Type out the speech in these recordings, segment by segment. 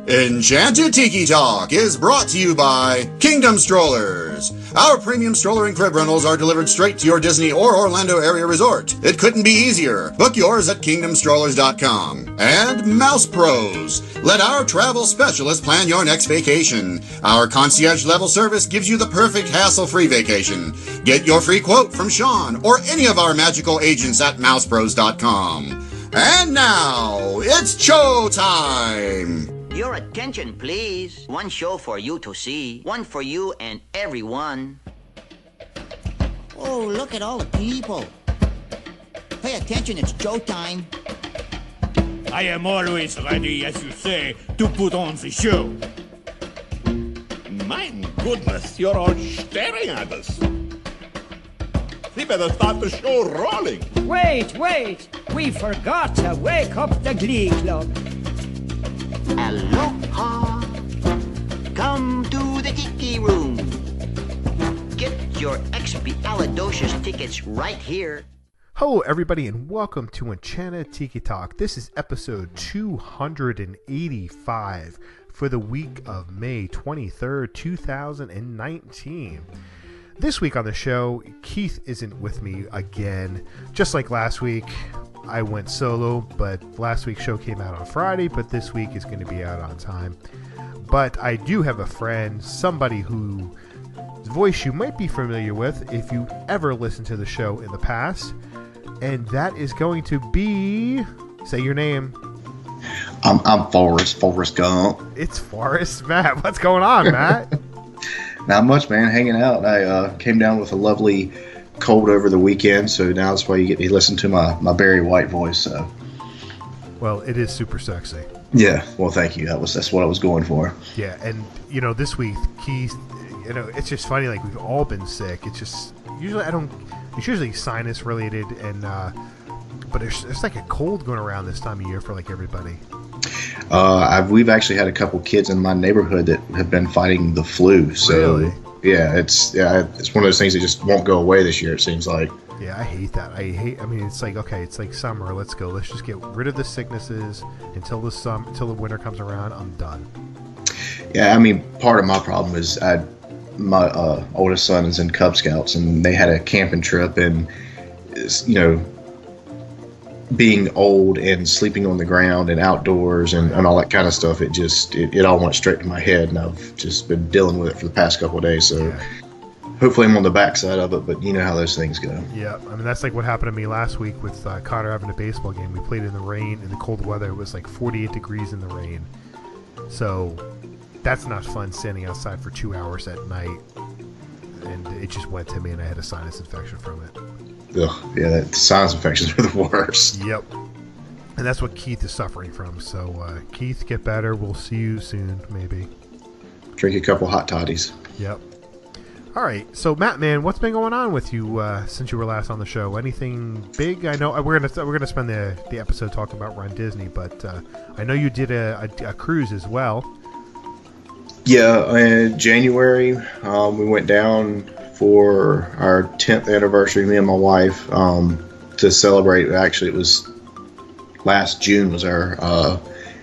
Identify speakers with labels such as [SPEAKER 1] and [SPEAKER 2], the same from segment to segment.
[SPEAKER 1] Enchanted Tiki Talk is brought to you by Kingdom Strollers. Our premium stroller and crib rentals are delivered straight to your Disney or Orlando area resort. It couldn't be easier. Book yours at kingdomstrollers.com. And Mouse Pros. Let our travel specialist plan your next vacation. Our concierge level service gives you the perfect hassle-free vacation. Get your free quote from Sean or any of our magical agents at mousepros.com. And now, it's show time!
[SPEAKER 2] Your attention, please. One show for you to see. One for you and everyone.
[SPEAKER 3] Oh, look at all the people. Pay attention, it's showtime.
[SPEAKER 4] I am always ready, as you say, to put on the show.
[SPEAKER 5] My goodness, you're all staring at us. We better start the show rolling.
[SPEAKER 6] Wait. We forgot to wake up the Glee Club.
[SPEAKER 2] Aloha. Come to the Tiki Room. Get your expialidocious tickets right here.
[SPEAKER 7] Hello, everybody, and welcome to Enchanted Tiki Talk. This is episode 285 for the week of May 23rd, 2019. This week on the show, Keith isn't with me again. Just like last week, I went solo, but last week's show came out on Friday, but this week is going to be out on time. But I do have a friend, somebody whose voice you might be familiar with if you ever listened to the show in the past, and that is going to be... Say your name.
[SPEAKER 8] I'm Forrest Gump.
[SPEAKER 7] It's Forrest. Matt, what's going on, Matt?
[SPEAKER 8] Not much, man. Hanging out. I came down with a lovely cold over the weekend, so now that's why you get to listen to my Barry White voice. So.
[SPEAKER 7] Well, it is super sexy.
[SPEAKER 8] Yeah. Well, thank you. That's what I was going for.
[SPEAKER 7] Yeah, and this week, Keith, it's just funny. Like, we've all been sick. It's just it's usually sinus related, and but it's like a cold going around this time of year for like everybody.
[SPEAKER 8] We've actually had a couple kids in my neighborhood that have been fighting the flu. So
[SPEAKER 7] really?
[SPEAKER 8] Yeah, it's one of those things that just won't go away this year. It seems like. Yeah,
[SPEAKER 7] I hate that. I mean, it's like, okay, it's like summer. Let's go. Let's just get rid of the sicknesses until the winter comes around. I'm done.
[SPEAKER 8] Yeah, I mean, part of my problem is my oldest son is in Cub Scouts, and they had a camping trip, and being old and sleeping on the ground and outdoors and all that kind of stuff, it all went straight to my head, and I've just been dealing with it for the past couple of days. So yeah. Hopefully I'm on the backside of it, but you know how those things go. Yeah,
[SPEAKER 7] I mean, that's like what happened to me last week with Connor having a baseball game. We played in the rain, in the cold weather. It was like 48 degrees in the rain. So that's not fun standing outside for 2 hours at night. And it just went to me, and I had a sinus infection from it.
[SPEAKER 8] Ugh, yeah, the sinus infections are the worst.
[SPEAKER 7] Yep. And that's what Keith is suffering from. So, Keith, get better. We'll see you soon, maybe.
[SPEAKER 8] Drink a couple hot toddies.
[SPEAKER 7] Yep. All right. So, Matt, man, what's been going on with you since you were last on the show? Anything big? I know we're gonna spend the episode talking about Run Disney, but I know you did a cruise as well.
[SPEAKER 8] Yeah, in January, we went down for our 10th anniversary, me and my wife, to celebrate. Actually, it was last June was our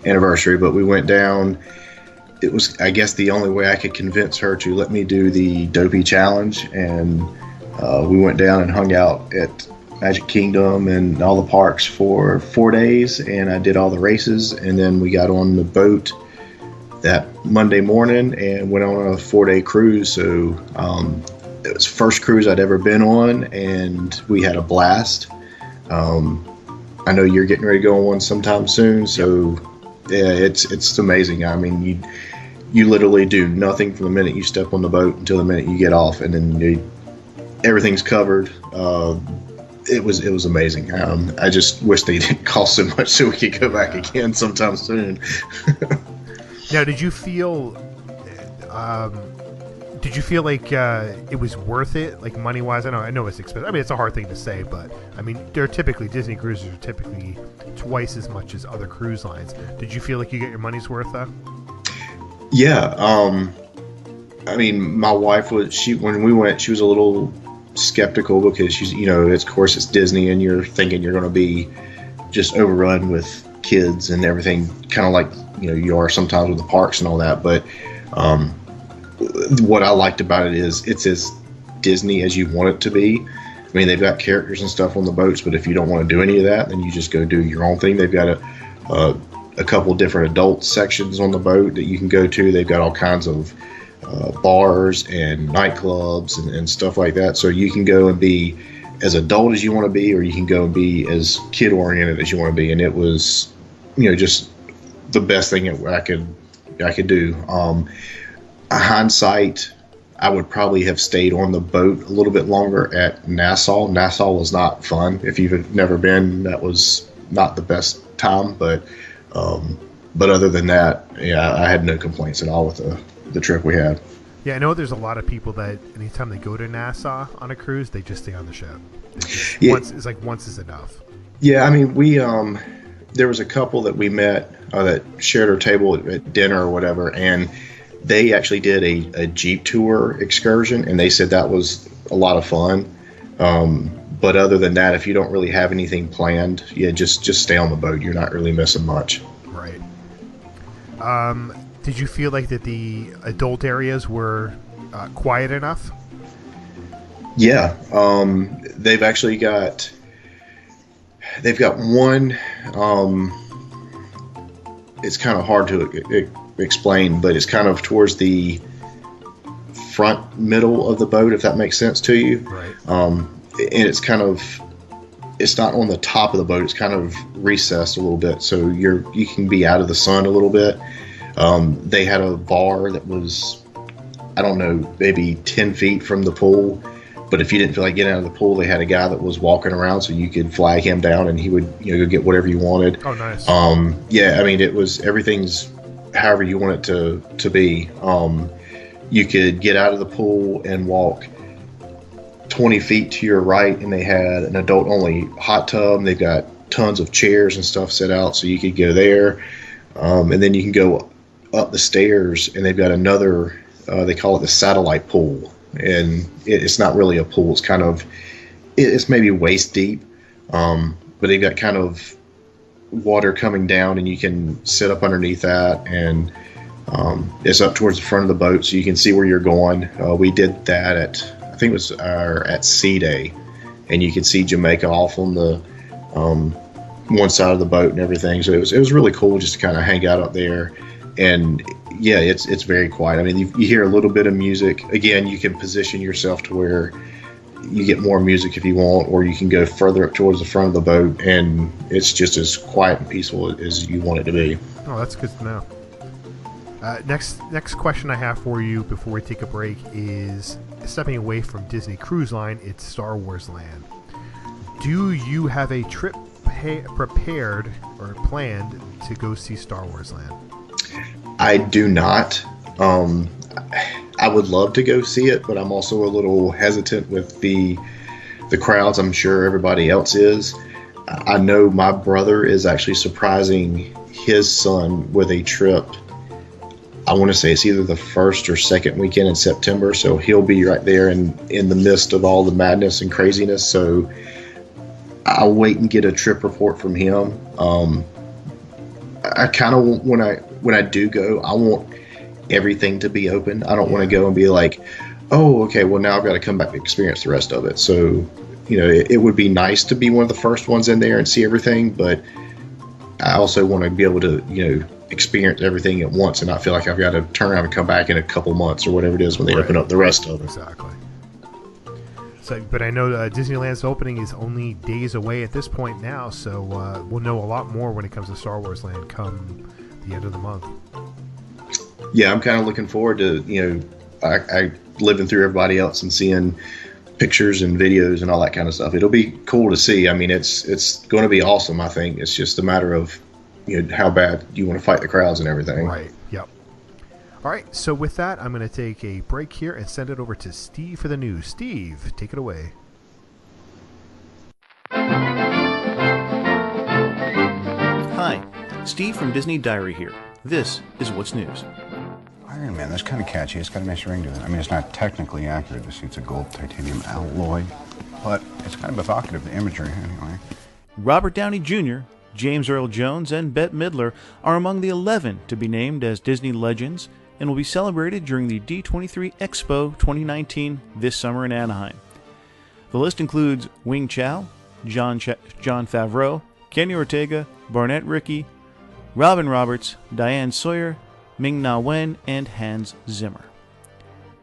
[SPEAKER 8] anniversary, but we went down. It was, I guess, the only way I could convince her to let me do the Dopey Challenge, and we went down and hung out at Magic Kingdom and all the parks for 4 days, and I did all the races, and then we got on the boat that Monday morning and went on a 4-day cruise. So it was the first cruise I'd ever been on, and we had a blast. I know you're getting ready to go on one sometime soon, so yeah, it's amazing. I mean, you literally do nothing from the minute you step on the boat until the minute you get off, and then everything's covered. It was amazing. I just wish they didn't cost so much so we could go back again sometime soon.
[SPEAKER 7] Now, did you feel like it was worth it, like money-wise? I know it's expensive. I mean, it's a hard thing to say, but I mean, Disney cruises are typically twice as much as other cruise lines. Did you feel like you get your money's worth, though?
[SPEAKER 8] Yeah. I mean, my wife when we went, she was a little skeptical because she's, of course it's Disney, and you're thinking you're going to be just overrun with kids and everything, kind of like you are sometimes with the parks and all that. But what I liked about it is it's as Disney as you want it to be. I mean, they've got characters and stuff on the boats, but if you don't want to do any of that, then you just go do your own thing. They've got a couple different adult sections on the boat that you can go to. They've got all kinds of bars and nightclubs and stuff like that. So you can go and be as adult as you want to be, or you can go and be as kid oriented as you want to be. And it was, just the best thing I could do. Hindsight, I would probably have stayed on the boat a little bit longer at Nassau. Nassau was not fun. If you've never been, that was not the best time. But other than that, yeah, I had no complaints at all with the trip we had.
[SPEAKER 7] Yeah, I know there's a lot of people that anytime they go to Nassau on a cruise, they just stay on the ship. Once is enough.
[SPEAKER 8] Yeah, I mean, we there was a couple that we met that shared our table at dinner or whatever, and they actually did a Jeep tour excursion, and they said that was a lot of fun. But other than that, if you don't really have anything planned, yeah, just stay on the boat. You're not really missing much.
[SPEAKER 7] Right. Did you feel like that the adult areas were quiet enough?
[SPEAKER 8] Yeah. They've got one. It's kind of hard to explain, but it's kind of towards the front middle of the boat, if that makes sense to you.
[SPEAKER 7] Right.
[SPEAKER 8] And it's not on the top of the boat. It's kind of recessed a little bit, so you can be out of the sun a little bit. They had a bar that was, I don't know, maybe 10 feet from the pool. But if you didn't feel like getting out of the pool, they had a guy that was walking around, so you could flag him down and he would, go get whatever you wanted.
[SPEAKER 7] Oh, nice.
[SPEAKER 8] Yeah, I mean, everything's however you want it to be. You could get out of the pool and walk 20 feet to your right, and they had an adult-only hot tub. They've got tons of chairs and stuff set out, so you could go there. And then you can go up the stairs, and they've got another, they call it the satellite pool. And it's not really a pool. It's maybe waist deep. But they've got kind of water coming down, and you can sit up underneath that. And it's up towards the front of the boat, so you can see where you're going. We did that I think it was at Sea Day. And you could see Jamaica off on the one side of the boat and everything. So it was really cool just to kind of hang out up there. And yeah, it's very quiet. I mean, you hear a little bit of music. Again, you can position yourself to where you get more music if you want, or you can go further up towards the front of the boat, and it's just as quiet and peaceful as you want it to be.
[SPEAKER 7] Oh, that's good to know. Next question I have for you before we take a break is, stepping away from Disney Cruise Line, it's Star Wars Land. Do you have a trip prepared or planned to go see Star Wars Land?
[SPEAKER 8] I do not. I would love to go see it, but I'm also a little hesitant with the crowds. I'm sure everybody else is. I know my brother is actually surprising his son with a trip. I want to say it's either the first or second weekend in September, so he'll be right there in the midst of all the madness and craziness. So I'll wait and get a trip report from him. I kind of, when I do go, I want everything to be open. I don't want to go and be like, oh, okay, well, now I've got to come back and experience the rest of it. So, it would be nice to be one of the first ones in there and see everything, but I also want to be able to, experience everything at once and not feel like I've got to turn around and come back in a couple months or whatever it is when they open up the rest of it.
[SPEAKER 7] Exactly. So, but I know Disneyland's opening is only days away at this point now, so we'll know a lot more when it comes to Star Wars Land come the end of the month.
[SPEAKER 8] Yeah, I'm kind of looking forward to, I living through everybody else and seeing pictures and videos and all that kind of stuff. It'll be cool to see. I mean, it's going to be awesome, I think. It's just a matter of, how bad you want to fight the crowds and everything.
[SPEAKER 7] Right, yep. All right, so with that, I'm going to take a break here and send it over to Steve for the news. Steve, take it away.
[SPEAKER 9] Hi, Steve from Disney Diary here. This is What's News.
[SPEAKER 10] Iron Man, that's kind of catchy. It's got a nice ring to it. I mean, it's not technically accurate. The suit's a gold titanium alloy, but it's kind of evocative, the imagery, anyway.
[SPEAKER 9] Robert Downey Jr. James Earl Jones and Bette Midler are among the 11 to be named as Disney legends and will be celebrated during the D23 Expo 2019 this summer in Anaheim. The list includes Wing Chow, John Favreau, Kenny Ortega, Barnett Rickey, Robin Roberts, Diane Sawyer, Ming-Na Wen, and Hans Zimmer.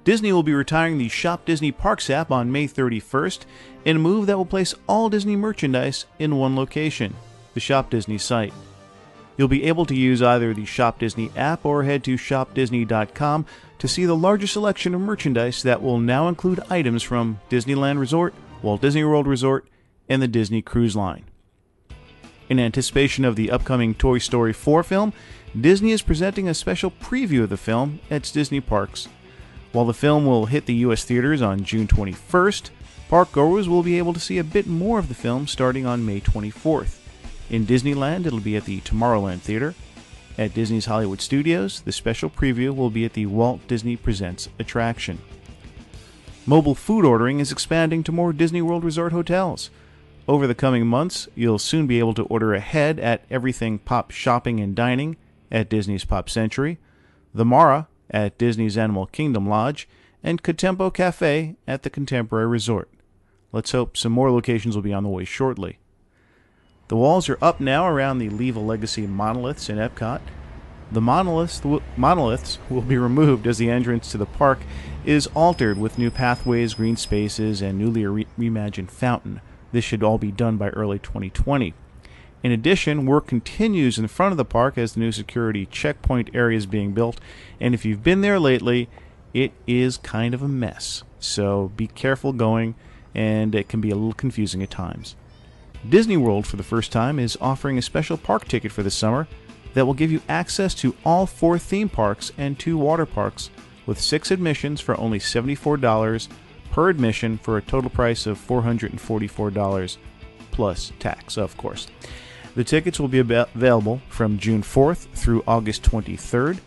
[SPEAKER 9] Disney will be retiring the Shop Disney Parks app on May 31st in a move that will place all Disney merchandise in one location, the Shop Disney site. You'll be able to use either the Shop Disney app or head to shopdisney.com to see the larger selection of merchandise that will now include items from Disneyland Resort, Walt Disney World Resort, and the Disney Cruise Line. In anticipation of the upcoming Toy Story 4 film, Disney is presenting a special preview of the film at its Disney parks. While the film will hit the U.S. theaters on June 21st, parkgoers will be able to see a bit more of the film starting on May 24th. In Disneyland, it'll be at the Tomorrowland Theater. At Disney's Hollywood Studios, the special preview will be at the Walt Disney Presents attraction. Mobile food ordering is expanding to more Disney World Resort hotels. Over the coming months, you'll soon be able to order ahead at Everything Pop Shopping and Dining at Disney's Pop Century, The Mara at Disney's Animal Kingdom Lodge, and Contempo Cafe at the Contemporary Resort. Let's hope some more locations will be on the way shortly. The walls are up now around the Leave a Legacy monoliths in Epcot. The monoliths will be removed as the entrance to the park is altered with new pathways, green spaces, and newly reimagined fountain. This should all be done by early 2020. In addition, work continues in front of the park as the new security checkpoint area is being built, and if you've been there lately, it is kind of a mess. So be careful going, and it can be a little confusing at times. Disney World, for the first time, is offering a special park ticket for the summer that will give you access to all 4 theme parks and 2 water parks, with 6 admissions for only $74 per admission for a total price of $444 plus tax, of course. The tickets will be available from June 4th through August 23rd.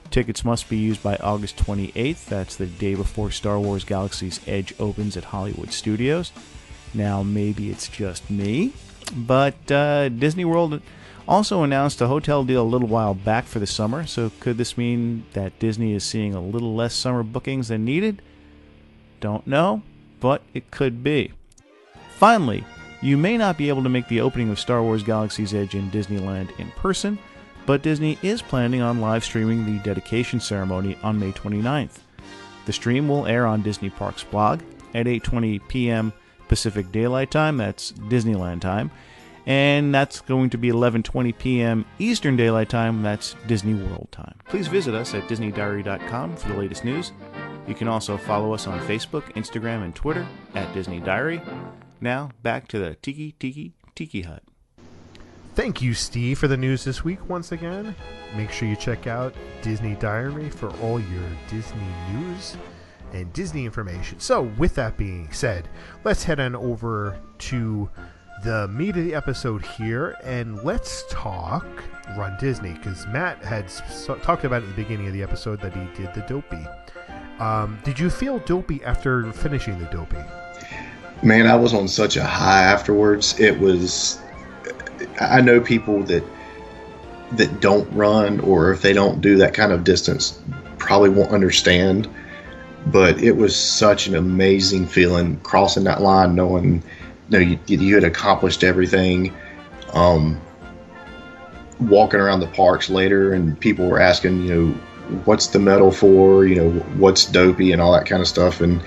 [SPEAKER 9] Tickets must be used by August 28th. That's the day before Star Wars Galaxy's Edge opens at Hollywood Studios. Now, maybe it's just me, but Disney World also announced a hotel deal a little while back for the summer, so could this mean that Disney is seeing a little less summer bookings than needed? Don't know, but it could be. Finally, you may not be able to make the opening of Star Wars Galaxy's Edge in Disneyland in person, but Disney is planning on live streaming the dedication ceremony on May 29th. The stream will air on Disney Parks blog at 8:20 p.m. Pacific Daylight Time, that's Disneyland time, and that's going to be 11:20 p.m. Eastern Daylight Time, that's Disney World time. Please visit us at DisneyDiary.com for the latest news. You can also follow us on Facebook, Instagram, and Twitter at Disney Diary. Now, back to the Tiki Hut.
[SPEAKER 7] Thank you, Steve, for the news this week once again. Make sure you check out Disney Diary for all your Disney news and Disney information. So, with that being said, let's head on over to the meat of the episode here, and let's talk Run Disney, because Matt had talked about at the beginning of the episode that he did the Dopey. Did you feel dopey after finishing the Dopey?
[SPEAKER 8] Man, I was on such a high afterwards. It was... I know people that don't run, or if they don't do that kind of distance, probably won't understand. But it was such an amazing feeling crossing that line, knowing you had accomplished everything. Walking around the parks later, and people were asking, what's the medal for? What's Dopey and all that kind of stuff, and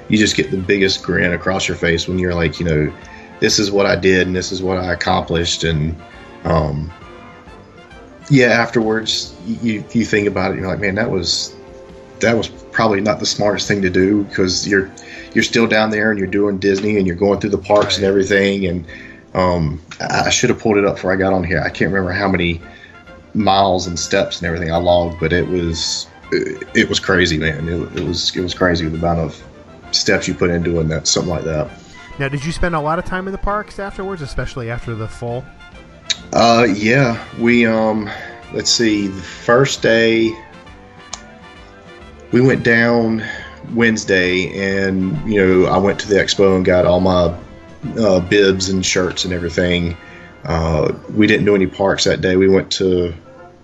[SPEAKER 8] you just get the biggest grin across your face when you're like, this is what I did and this is what I accomplished. And afterwards you think about it, you're like, man, that was probably not the smartest thing to do, because you're still down there and you're doing Disney and you're going through the parks and everything. And I should have pulled it up before I got on here. I can't remember how many miles and steps and everything I logged, but it was crazy, man. It was crazy the amount of steps you put in doing that, something like that.
[SPEAKER 7] Now, did you spend a lot of time in the parks afterwards, especially after the fall?
[SPEAKER 8] Yeah, we let's see, the first day we went down Wednesday, and I went to the expo and got all my bibs and shirts and everything. We didn't do any parks that day. We went to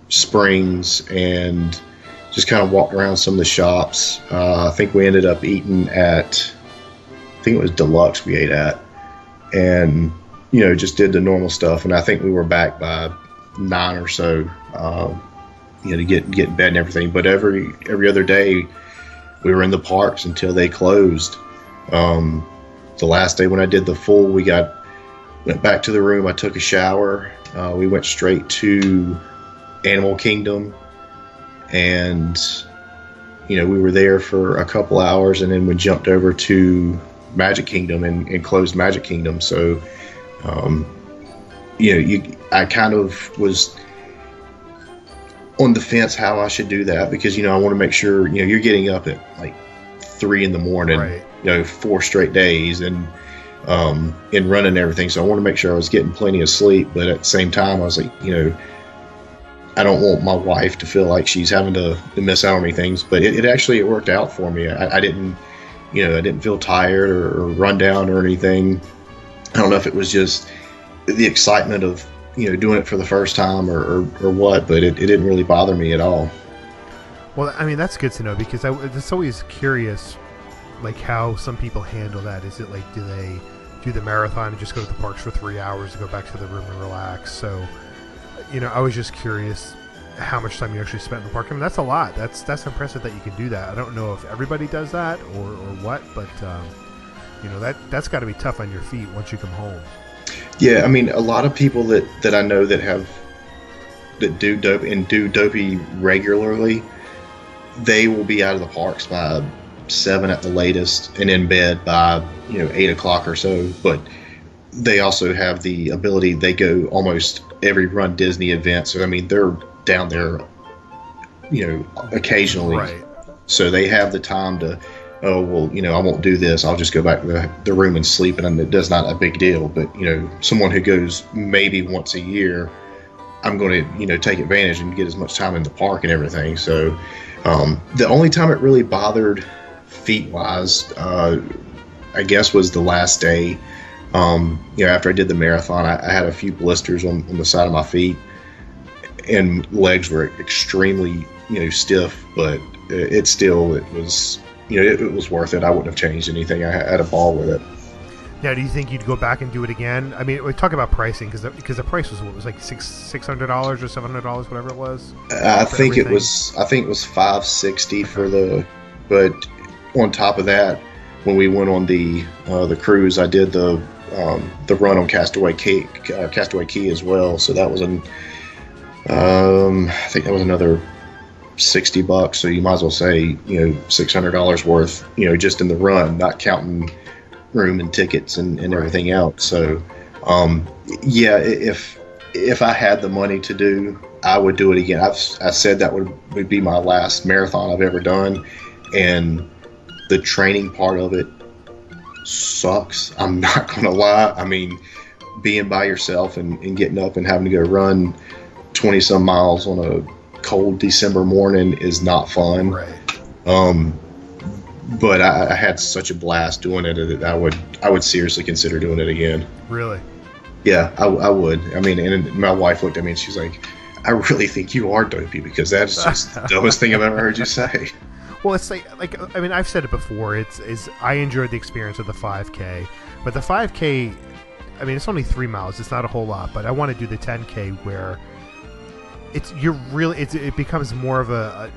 [SPEAKER 8] Springs and just kind of walked around some of the shops. I think we ended up eating at, I think it was Deluxe we ate at, and just did the normal stuff. And I think we were back by 9 or so, to get in bed and everything. But every other day we were in the parks until they closed. The last day when I did the full, went back to the room. I took a shower. We went straight to Animal Kingdom, and we were there for a couple hours, and then we jumped over to Magic Kingdom and closed Magic Kingdom. So, I kind of was on the fence how I should do that, because I want to make sure you're getting up at like 3 in the morning, right. 4 straight days, and running everything. So I want to make sure I was getting plenty of sleep, but at the same time I was like, I don't want my wife to feel like she's having to miss out on any things. But it worked out for me. I didn't feel tired or run down or anything. I don't know if it was just the excitement of doing it for the first time or what, but it didn't really bother me at all.
[SPEAKER 7] Well, I mean, that's good to know, because it's always curious, like how some people handle that. Is it like, do they do the marathon and just go to the parks for 3 hours and go back to the room and relax? So, I was just curious how much time you actually spent in the park. I mean, that's a lot. That's impressive that you can do that. I don't know if everybody does that or what, but that's got to be tough on your feet once you come home.
[SPEAKER 8] Yeah, I mean, a lot of people that I know that do dopey regularly, they will be out of the parks by 7 at the latest and in bed by 8 o'clock or so. But they also have the ability, they go almost every Run Disney event. So I mean, they're down there occasionally, right. So they have the time to, I won't do this, I'll just go back to the room and sleep, and that's not a big deal. But someone who goes maybe once a year, I'm going to take advantage and get as much time in the park and everything. So the only time it really bothered feet wise, I guess, was the last day. After I did the marathon, I had a few blisters on the side of my feet, and legs were extremely stiff, but it was it was worth it. I wouldn't have changed anything. I had a ball with it.
[SPEAKER 7] Now, do you think you'd go back and do it again? I mean, we talk about pricing, because the price was, what was like $600 or $700, whatever it was.
[SPEAKER 8] I think it was $560 for the. But on top of that, when we went on the cruise, I did the run on Castaway Key as well. So that was I think that was another $60. So you might as well say $600 worth just in the run, not counting room and tickets and everything else. So if I had the money to do, I would do it again. I said that would be my last marathon I've ever done, and the training part of it sucks. I'm not gonna lie. I mean, being by yourself and getting up and having to go run 20 some miles on a cold December morning is not fun.
[SPEAKER 7] Right.
[SPEAKER 8] But I had such a blast doing it that I would seriously consider doing it again.
[SPEAKER 7] Really?
[SPEAKER 8] Yeah, I would. I mean, and my wife looked at me and she's like, I really think you are dopey, because that's just the dumbest thing I've ever heard you say.
[SPEAKER 7] Well, it's like I mean, I've said it before. Is I enjoyed the experience of the 5K, but the 5K, I mean, it's only 3 miles. It's not a whole lot, but I want to do the 10K where it becomes more of a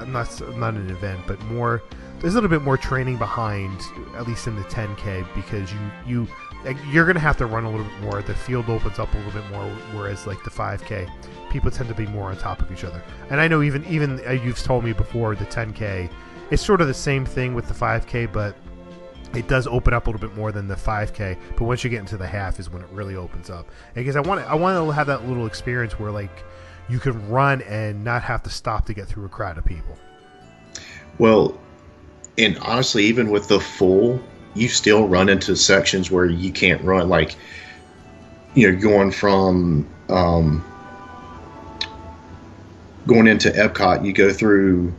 [SPEAKER 7] not an event, but more. There's a little bit more training behind, at least in the 10K, because you're going to have to run a little bit more. The field opens up a little bit more, whereas like the 5K, people tend to be more on top of each other. And I know even you've told me before, the 10K, it's sort of the same thing with the 5K, but it does open up a little bit more than the 5K. But once you get into the half is when it really opens up. Because I want to have that little experience where like you can run and not have to stop to get through a crowd of people.
[SPEAKER 8] Well, and honestly, even with the full, you still run into sections where you can't run. Like, going from going into Epcot, you go through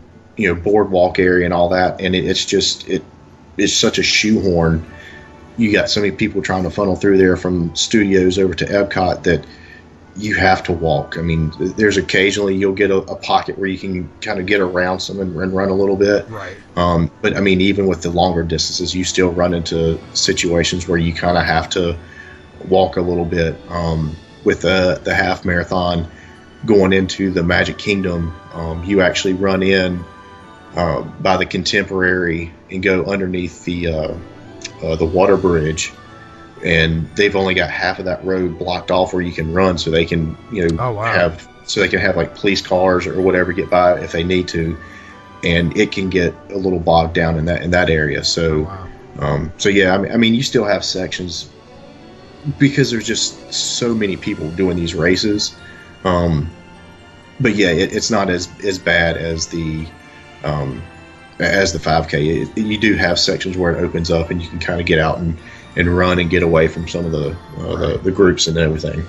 [SPEAKER 8] boardwalk area and all that, and it's such a shoehorn you got so many people trying to funnel through there from studios over to Epcot that you have to walk. I mean, there's occasionally you'll get a pocket where you can kind of get around some and run a little bit.
[SPEAKER 7] Right.
[SPEAKER 8] But I mean, even with the longer distances, you still run into situations where you kind of have to walk a little bit. With the half marathon going into the Magic Kingdom, you actually run in by the Contemporary and go underneath the water bridge, and they've only got half of that road blocked off where you can run, so they can have like police cars or whatever get by if they need to, and it can get a little bogged down in that area. So, yeah, I mean, you still have sections because there's just so many people doing these races. But yeah, it's not as bad as the 5K. You do have sections where it opens up and you can kind of get out and run and get away from some of the groups and everything.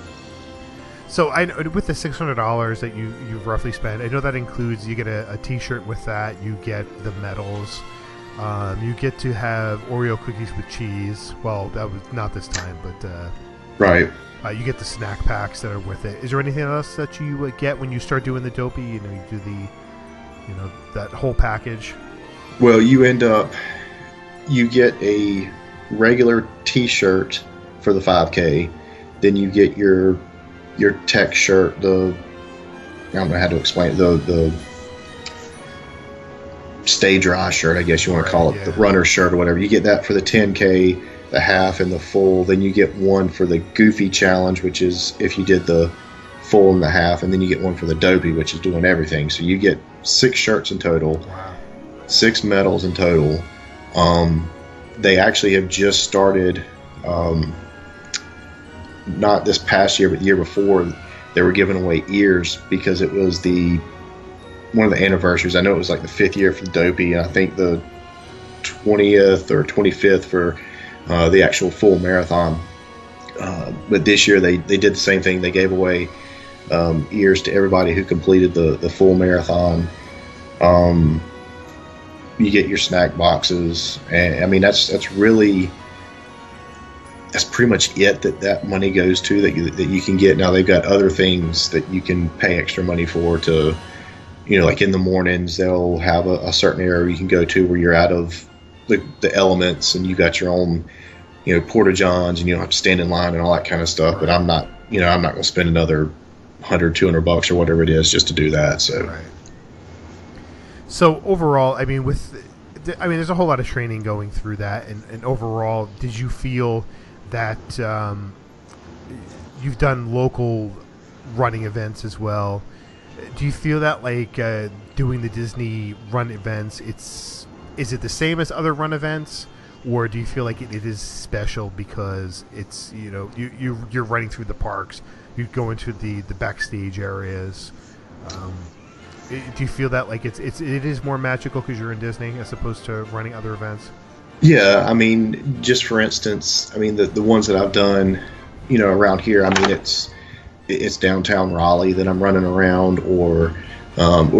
[SPEAKER 7] So I know with the $600 that you roughly spend, I know that includes you get a T-shirt with that, you get the medals, you get to have Oreo cookies with cheese. Well, that was not this time, but
[SPEAKER 8] right.
[SPEAKER 7] You get the snack packs that are with it. Is there anything else that you get when you start doing the Dopey? You know, you do that whole package.
[SPEAKER 8] Well, you get a regular T-shirt for the 5K, then you get your tech shirt. I don't know how to explain it. The Stay Dry shirt, I guess you want to call it, the runner shirt or whatever. You get that for the 10K, the half, and the full. Then you get one for the Goofy Challenge, which is if you did the full and the half, and then you get one for the Dopey, which is doing everything. So you get 6 shirts in total, 6 medals in total. They actually have just started, not this past year, but the year before, they were giving away ears because it was one of the anniversaries. I know it was like the 5th year for the Dopey, and I think the 20th or 25th for the actual full marathon. But this year they did the same thing. They gave away ears to everybody who completed the full marathon. You get your snack boxes, and I mean that's pretty much it that money goes to that you can get. Now they've got other things that you can pay extra money for to, like in the mornings they'll have a certain area you can go to where you're out of the elements, and you got your own porta johns, and you don't have to stand in line and all that kind of stuff. But I'm not going to spend another $100-200 or whatever it is just to do that. So.
[SPEAKER 7] Right. So overall, I mean, there's a whole lot of training going through that, and overall, did you feel that you've done local running events as well? Do you feel that like doing the Disney run events, is it the same as other run events, or do you feel like it is special because it's you're running through the parks, you go into the backstage areas? Do you feel that like it is more magical because you're in Disney as opposed to running other events?
[SPEAKER 8] Yeah, I mean, just for instance, I mean the ones that I've done, around here. I mean, it's downtown Raleigh that I'm running around, or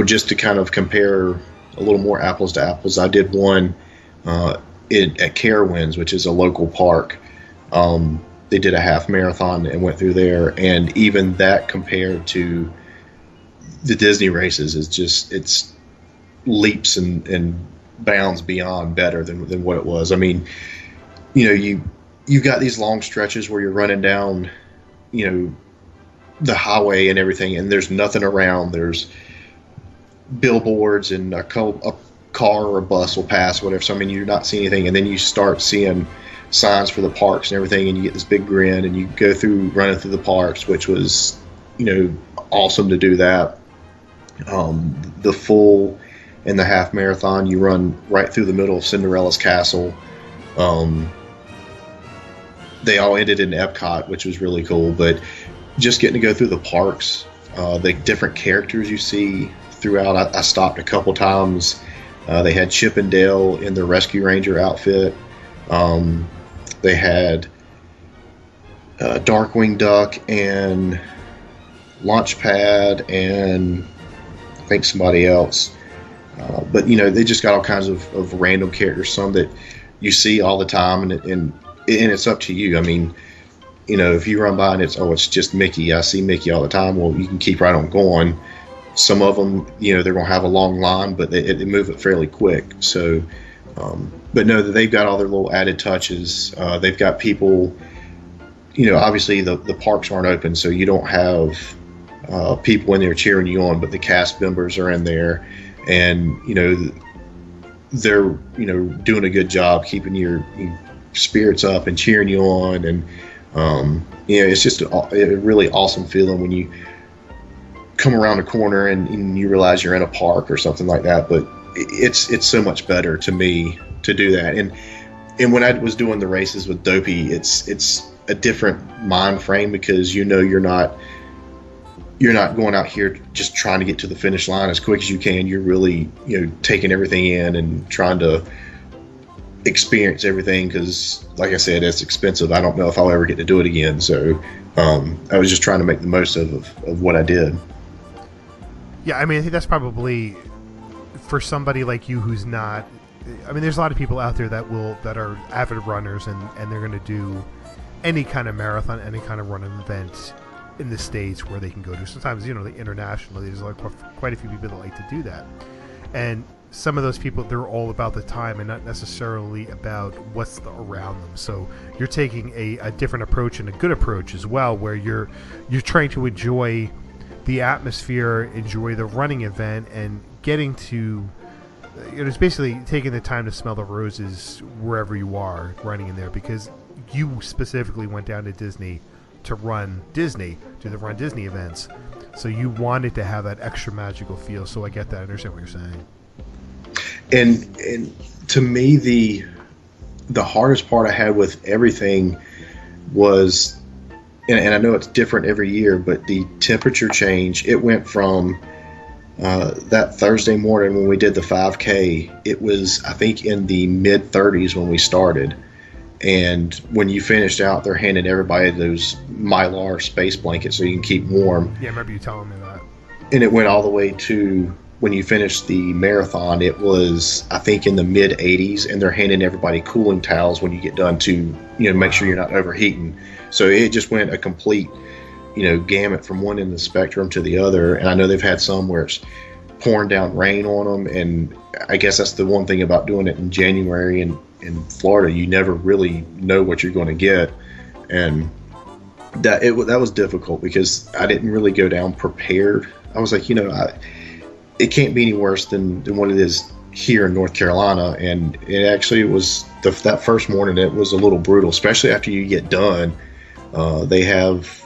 [SPEAKER 8] just to kind of compare a little more apples to apples. I did one at Carowinds, which is a local park. They did a half marathon and went through there, and even that compared to the Disney races it's leaps and bounds beyond better than what it was. I mean, you've got these long stretches where you're running down, the highway and everything, and there's nothing around. There's billboards, and a car or a bus will pass, whatever. So I mean, you're not seeing anything, and then you start seeing signs for the parks and everything, and you get this big grin, and you go through running through the parks, which was awesome to do that. The full and the half marathon, you run right through the middle of Cinderella's castle. They all ended in Epcot, which was really cool. But just getting to go through the parks, the different characters you see throughout. I stopped a couple times. They had Chip and Dale in their Rescue Ranger outfit. They had Darkwing Duck and Launchpad and I think somebody else. But they just got all kinds of random characters, some that you see all the time, and and it's up to you. I mean, if you run by and it's just Mickey, I see Mickey all the time. Well, you can keep right on going. Some of them, they're going to have a long line, but they move it fairly quick. So, but no, they've got all their little added touches. They've got people, obviously the parks aren't open, so you don't have people in there cheering you on, but the cast members are in there, and they're doing a good job keeping your spirits up and cheering you on, and it's just a really awesome feeling when you come around a corner and you realize you're in a park or something like that. But it's so much better to me to do that, and when I was doing the races with Dopey, it's a different mind frame, because you're not going out here just trying to get to the finish line as quick as you can. You're really, taking everything in and trying to experience everything, because, like I said, it's expensive. I don't know if I'll ever get to do it again. So I was just trying to make the most of what I did.
[SPEAKER 7] Yeah, I mean, I think that's probably for somebody like you who's not. I mean, there's a lot of people out there that are avid runners, and they're going to do any kind of marathon, any kind of running event in the States where they can go to. Sometimes, internationally, there's quite a few people that like to do that. And some of those people, they're all about the time and not necessarily about what's around them. So you're taking a different approach, and a good approach as well, where you're trying to enjoy the atmosphere, enjoy the running event, and getting to, it's basically taking the time to smell the roses wherever you are running in there, because you specifically went down to Disney to run Disney, to the Run Disney events. So you wanted to have that extra magical feel. So I get that. I understand what you're saying.
[SPEAKER 8] And to me, the hardest part I had with everything was, and I know it's different every year, but the temperature change. It went from that Thursday morning when we did the 5K, it was, I think, in the mid 30s when we started. And when you finished out, they're handing everybody those Mylar space blankets so you can keep warm.
[SPEAKER 7] Yeah, I remember you telling me that.
[SPEAKER 8] And it went all the way to when you finished the marathon. It was, I think, in the mid 80s, and they're handing everybody cooling towels when you get done to, make sure you're not overheating. So it just went a complete, gamut from one end of the spectrum to the other. And I know they've had some where it's pouring down rain on them, and I guess that's the one thing about doing it in January in Florida. You never really know what you're going to get, and that was difficult because I didn't really go down prepared. I was like, it can't be any worse than what it is here in North Carolina. And it actually was that first morning, it was a little brutal, especially after you get done. They have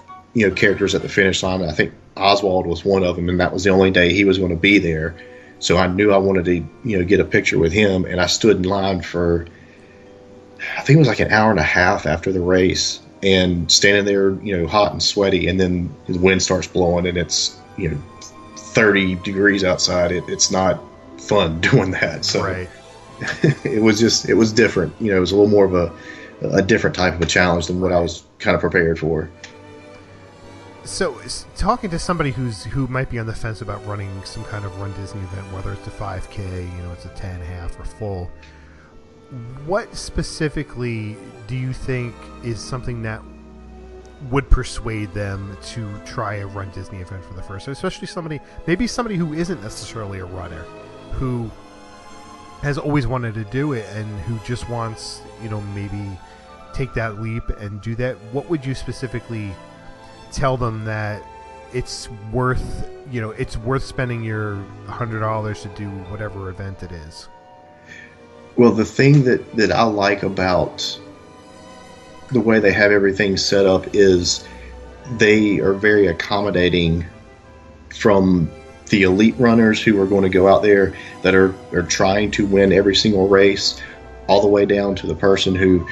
[SPEAKER 8] characters at the finish line. I think Oswald was one of them, and that was the only day he was going to be there. So I knew I wanted to get a picture with him, and I stood in line for, I think it was like an hour and a half after the race, and standing there, hot and sweaty, and then the wind starts blowing, and it's 30 degrees outside. It's not fun doing that. So
[SPEAKER 7] right.
[SPEAKER 8] it was different. It was a little more of a different type of a challenge than what I was kind of prepared for.
[SPEAKER 7] So, talking to somebody who might be on the fence about running some kind of Run Disney event, whether it's a 5K, it's a 10 half or full, what specifically do you think is something that would persuade them to try a Run Disney event for the first time? Especially somebody who isn't necessarily a runner, who has always wanted to do it and who just wants, maybe take that leap and do that. What would you specifically tell them that it's worth spending your $100 to do whatever event it is?
[SPEAKER 8] Well, the thing that I like about the way they have everything set up is they are very accommodating, from the elite runners who are going to go out there that are trying to win every single race, all the way down to the person who,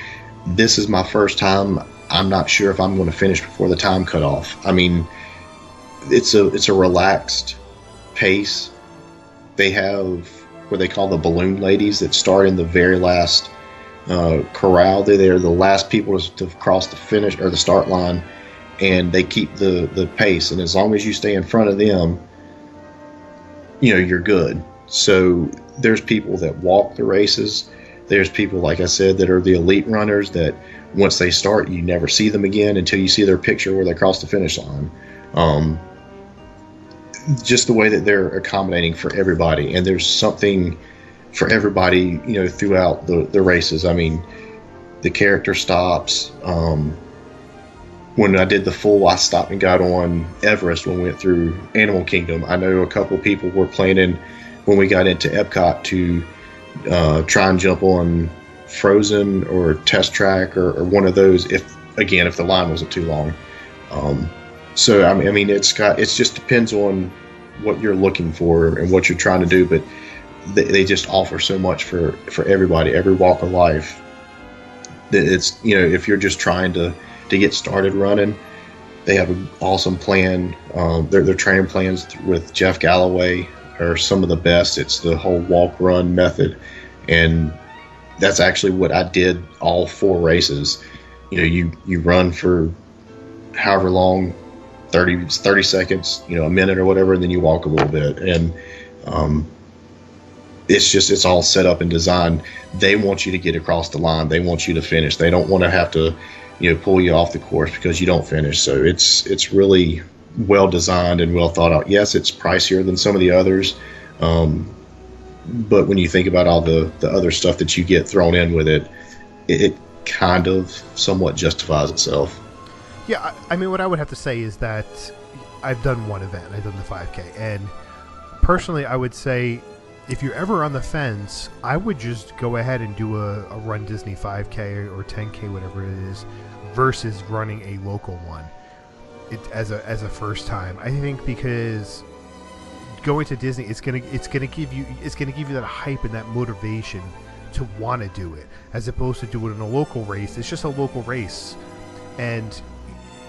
[SPEAKER 8] this is my first time, I'm not sure if I'm going to finish before the time cutoff. I mean, it's a relaxed pace. They have what they call the balloon ladies that start in the very last corral. They're the last people to cross the finish or the start line, and they keep the pace. And as long as you stay in front of them, you're good. So there's people that walk the races. There's people, like I said, that are the elite runners that once they start, you never see them again until you see their picture where they cross the finish line. Just the way that they're accommodating for everybody, and there's something for everybody, throughout the races. I mean, the character stops. When I did the full, I stopped and got on Everest when we went through Animal Kingdom. I know a couple people were planning when we got into Epcot to try and jump on Frozen or Test Track or one of those if the line wasn't too long. So I mean, it just depends on what you're looking for and what you're trying to do, but they just offer so much for everybody, every walk of life. That it's, if you're just trying to get started running, they have an awesome plan. Their training plans with Jeff Galloway are some of the best. It's the whole walk-run method, and that's actually what I did all 4 races. You run for however long, 30 seconds, a minute or whatever, and then you walk a little bit. And it's all set up and designed. They want you to get across the line. They want you to finish. They don't want to have to pull you off the course because you don't finish. So it's really well designed and well thought out. Yes, it's pricier than some of the others, but when you think about all the other stuff that you get thrown in with it, it kind of somewhat justifies itself.
[SPEAKER 7] Yeah, I mean, what I would have to say is that I've done one event. I've done the 5K, and personally, I would say if you're ever on the fence, I would just go ahead and do a Run Disney 5K or 10K, whatever it is, versus running a local one as a first time. I think because going to Disney, it's gonna give you that hype and that motivation to want to do it, as opposed to do it in a local race. It's just a local race, and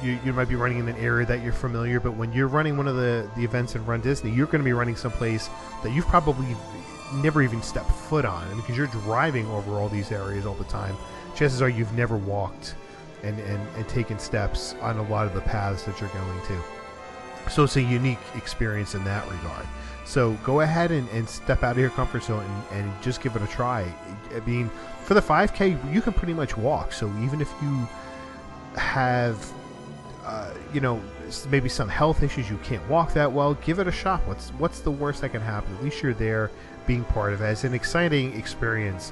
[SPEAKER 7] you might be running in an area that you're familiar, but when you're running one of the events in Run Disney, you're going to be running someplace that you've probably never even stepped foot on. And because you're driving over all these areas all the time, chances are you've never walked and taken steps on a lot of the paths that you're going to. So it's a unique experience in that regard. So go ahead and step out of your comfort zone and just give it a try. I mean, for the 5K, you can pretty much walk. So even if you have maybe some health issues, you can't walk that well, give it a shot. What's the worst that can happen? At least you're there being part of it. It's an exciting experience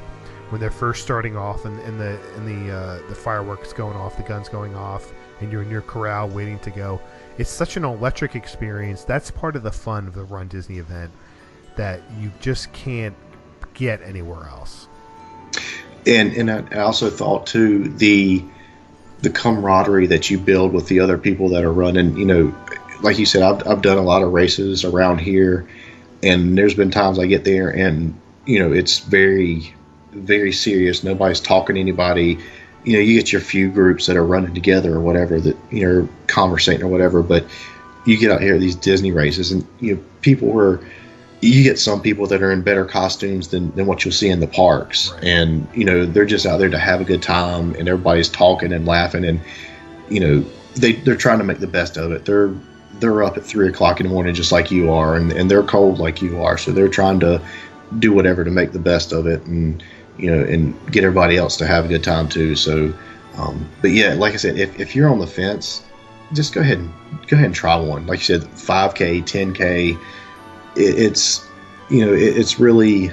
[SPEAKER 7] when they're first starting off and the fireworks going off, the guns going off, and you're in your corral waiting to go. It's such an electric experience. That's part of the fun of the Run Disney event that you just can't get anywhere else.
[SPEAKER 8] And I also thought too, the camaraderie that you build with the other people that are running, like you said, I've done a lot of races around here, and there's been times I get there and, it's very, very serious. Nobody's talking to anybody. You get your few groups that are running together or whatever that, conversating or whatever, but you get out here at these Disney races and, you get some people that are in better costumes than what you'll see in the parks. Right. And, they're just out there to have a good time, and everybody's talking and laughing, and, they're trying to make the best of it. They're up at 3 o'clock in the morning just like you are, and they're cold like you are. So they're trying to do whatever to make the best of it, and, and get everybody else to have a good time too. So, but yeah, like I said, if you're on the fence, just go ahead and try one. Like you said, 5K, 10K, it's really,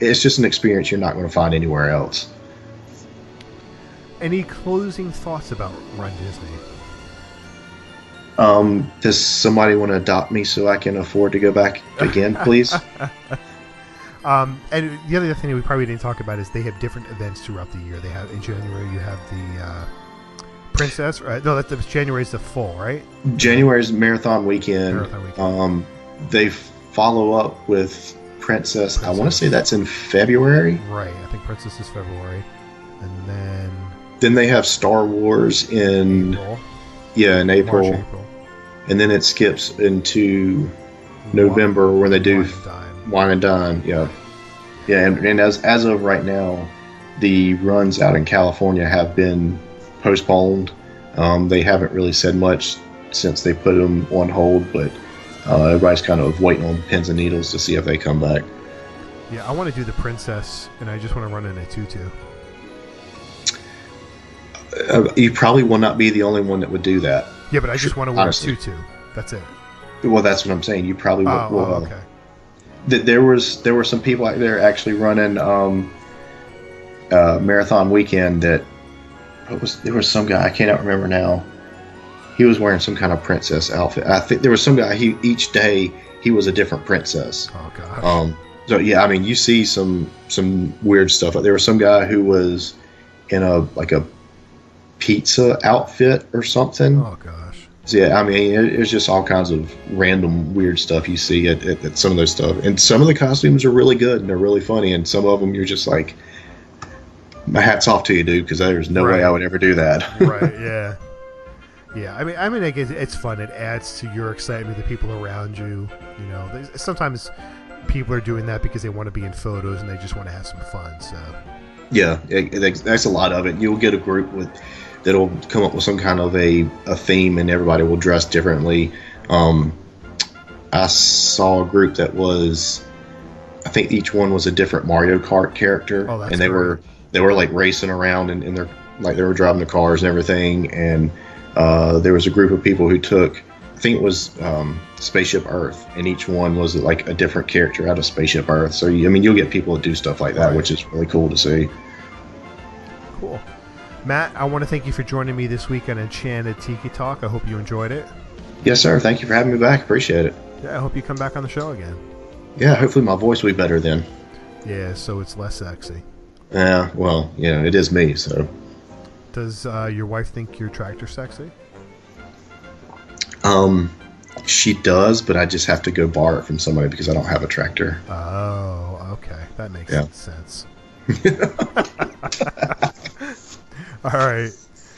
[SPEAKER 8] it's just an experience you're not going to find anywhere else.
[SPEAKER 7] Any closing thoughts about Run Disney?
[SPEAKER 8] Does somebody want to adopt me so I can afford to go back again, please?
[SPEAKER 7] And the other thing that we probably didn't talk about is they have different events throughout the year. They have in January, you have the Princess. No, January is the full, right?
[SPEAKER 8] January is Marathon Weekend. They follow up with Princess. I want to say that's in February.
[SPEAKER 7] Right. I think Princess is February, and
[SPEAKER 8] then they have Star Wars in April. Yeah, in April. March, April. And then it skips into November when they do Wine and Dine. Yeah, and as of right now, the runs out in California have been postponed. They haven't really said much since they put them on hold, but everybody's kind of waiting on pins and needles to see if they come back.
[SPEAKER 7] Yeah, I want to do the Princess, and I just want to run in a tutu.
[SPEAKER 8] You probably will not be the only one that would do that.
[SPEAKER 7] Yeah, but I just want to wear
[SPEAKER 8] Honestly.
[SPEAKER 7] a tutu. That's it.
[SPEAKER 8] Well, that's what I'm saying. You probably will.
[SPEAKER 7] Okay.
[SPEAKER 8] There were some people out there actually running marathon weekend that there was some guy, I cannot remember now. He was wearing some kind of princess outfit. I think there was some guy, each day he was a different princess.
[SPEAKER 7] Oh gosh.
[SPEAKER 8] So yeah, I mean, you see some weird stuff. There was some guy who was in a pizza outfit or something.
[SPEAKER 7] Oh gosh.
[SPEAKER 8] So, yeah, I mean, it's just all kinds of random weird stuff you see at some of those stuff. And some of the costumes are really good and they're really funny, and some of them you're just like, my hat's off to you, dude, because there's no way I would ever do that.
[SPEAKER 7] Right. Yeah. Yeah. I mean, like it's fun. It adds to your excitement, the people around you. You know, sometimes people are doing that because they want to be in photos and they just want to have some fun. So. Yeah,
[SPEAKER 8] that's a lot of it. You'll get a group that'll come up with some kind of a theme, and everybody will dress differently. I saw a group that was, I think each one was a different Mario Kart character, and they were like racing around, and they're like they were driving the cars and everything. And there was a group of people who took, I think it was Spaceship Earth, and each one was like a different character out of Spaceship Earth. So I mean, you'll get people that do stuff like that, which is really cool to see.
[SPEAKER 7] Cool. Matt, I want to thank you for joining me this week on Enchanted Tiki Talk. I hope you enjoyed it.
[SPEAKER 8] Yes, sir. Thank you for having me back. Appreciate it.
[SPEAKER 7] Yeah, I hope you come back on the show again.
[SPEAKER 8] Yeah, hopefully my voice will be better then.
[SPEAKER 7] Yeah, so it's less sexy.
[SPEAKER 8] Yeah, well, it is me, so.
[SPEAKER 7] Does your wife think your tractor sexy?
[SPEAKER 8] She does, but I just have to go borrow it from somebody because I don't have a tractor.
[SPEAKER 7] Oh, okay. That makes sense. All right.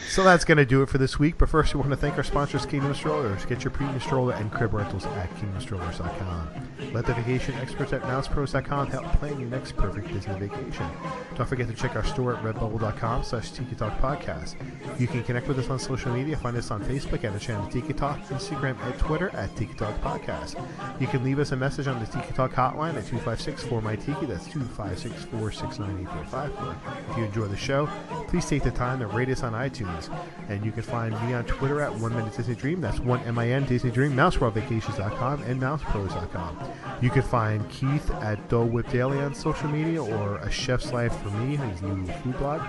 [SPEAKER 7] So that's going to do it for this week. But first, we want to thank our sponsors, Kingdom Strollers. Get your premium stroller and crib rentals at kingdomstrollers.com. Let the vacation experts at mousepros.com help plan your next perfect Disney vacation. Don't forget to check our store at redbubble.com/Tiki Talk Podcast. You can connect with us on social media. Find us on Facebook at Enchanted Tiki Talk, Instagram and Twitter at Tiki Talk Podcast. You can leave us a message on the Tiki Talk hotline at 256-4MY-TIKI. That's 256-469-8454. If you enjoy the show, please take the time to rate us on iTunes. And you can find me on Twitter at 1 Minute Disney Dream. That's 1MIN Disney Dream, MouseWorldVacations.com, and mousepros.com. You can find Keith at Dole Whip Daily on social media, or A Chef's Life for Me, his new food blog.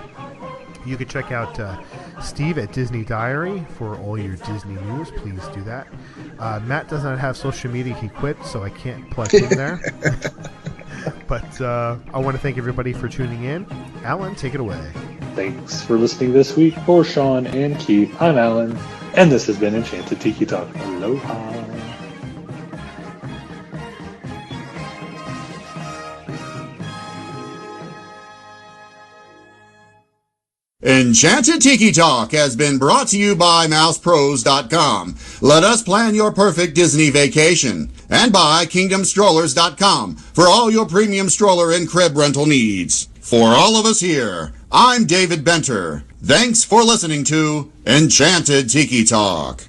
[SPEAKER 7] You can check out Steve at Disney Diary for all your Disney news. Please do that. Matt does not have social media. He quit, so I can't plug him there. But I want to thank everybody for tuning in. Alan, take it away.
[SPEAKER 11] Thanks for listening this week. For Sean and Keith, I'm Alan, and this has been Enchanted Tiki Talk. Aloha.
[SPEAKER 1] Enchanted Tiki Talk has been brought to you by mousepros.com. Let us plan your perfect Disney vacation. And by kingdomstrollers.com for all your premium stroller and crib rental needs. For all of us here, I'm David Benter. Thanks for listening to Enchanted Tiki Talk.